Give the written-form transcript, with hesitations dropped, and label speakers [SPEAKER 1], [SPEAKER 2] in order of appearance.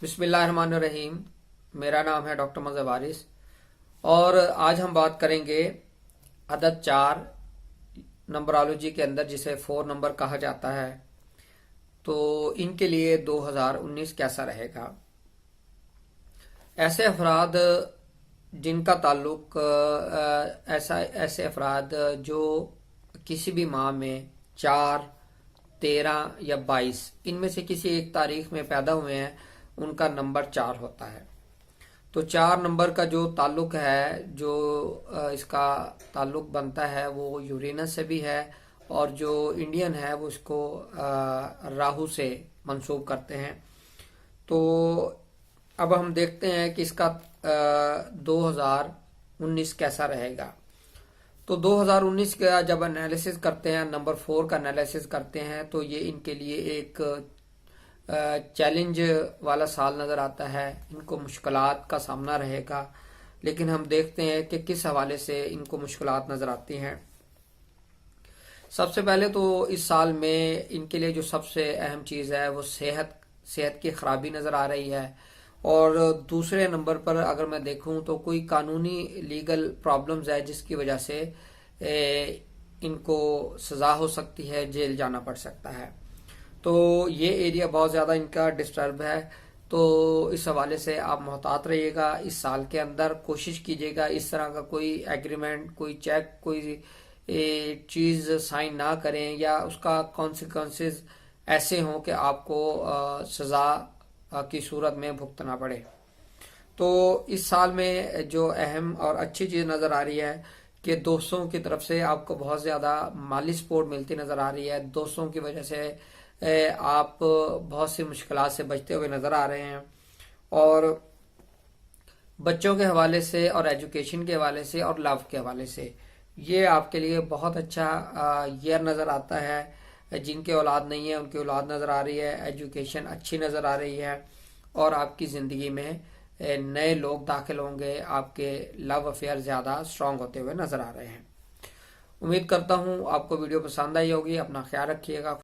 [SPEAKER 1] बिस्मिल्लाहिर्रहमानिर्रहीम। मेरा नाम है डॉक्टर मज़हर वारिस और आज हम बात करेंगे अदद 4 नंबरोलॉजी के अंदर जिसे 4 नंबर कहा जाता है। तो इनके लिए 2019 कैसा रहेगा। ऐसे अफराद जिनका ताल्लुक ऐसे अफराद जो किसी भी माह में 4, 13 या 22 इनमें से किसी एक तारीख में पैदा हुए हैं, उनका नंबर 4 होता है। तो 4 नंबर का जो ताल्लुक है, जो इसका ताल्लुक बनता है वो यूरेनस से भी है, और जो इंडियन है वो इसको राहु से मंसूब करते हैं। तो अब हम देखते हैं कि इसका 2019 कैसा रहेगा। तो 2019 का जब एनालिसिस करते हैं, नंबर 4 का एनालिसिस करते हैं, तो ये इनके लिए एक चैलेंज वाला साल नज़र आता है। इनको मुश्किलात का सामना रहेगा, लेकिन हम देखते हैं कि किस हवाले से इनको मुश्किलात नज़र आती हैं। सबसे पहले तो इस साल में इनके लिए जो सबसे अहम चीज़ है वो सेहत की खराबी नज़र आ रही है। और दूसरे नंबर पर अगर मैं देखूं तो कोई कानूनी लीगल प्रॉब्लम्स है जिसकी वजह से इनको सज़ा हो सकती है, जेल जाना पड़ सकता है। तो ये एरिया बहुत ज़्यादा इनका डिस्टर्ब है। तो इस हवाले से आप मोहतात रहिएगा। इस साल के अंदर कोशिश कीजिएगा इस तरह का कोई एग्रीमेंट, कोई चेक, कोई चीज़ साइन ना करें या उसका कॉन्सिक्वेंसेस ऐसे हों कि आपको सज़ा की सूरत में भुगतना पड़े। तो इस साल में जो अहम और अच्छी चीज़ नज़र आ रही है कि दोस्तों की तरफ से आपको बहुत ज़्यादा माली सपोर्ट मिलती नज़र आ रही है। दोस्तों की वजह से आप बहुत सी मुश्किलात से बचते हुए नज़र आ रहे हैं। और बच्चों के हवाले से और एजुकेशन के हवाले से और लव के हवाले से ये आपके लिए बहुत अच्छा ईयर नज़र आता है। जिनके औलाद नहीं है उनकी औलाद नज़र आ रही है, एजुकेशन अच्छी नज़र आ रही है, और आपकी ज़िंदगी में नए लोग दाखिल होंगे। आपके लव अफेयर ज़्यादा स्ट्रांग होते हुए नज़र आ रहे हैं। उम्मीद करता हूँ आपको वीडियो पसंद आई होगी। अपना ख्याल रखिएगा।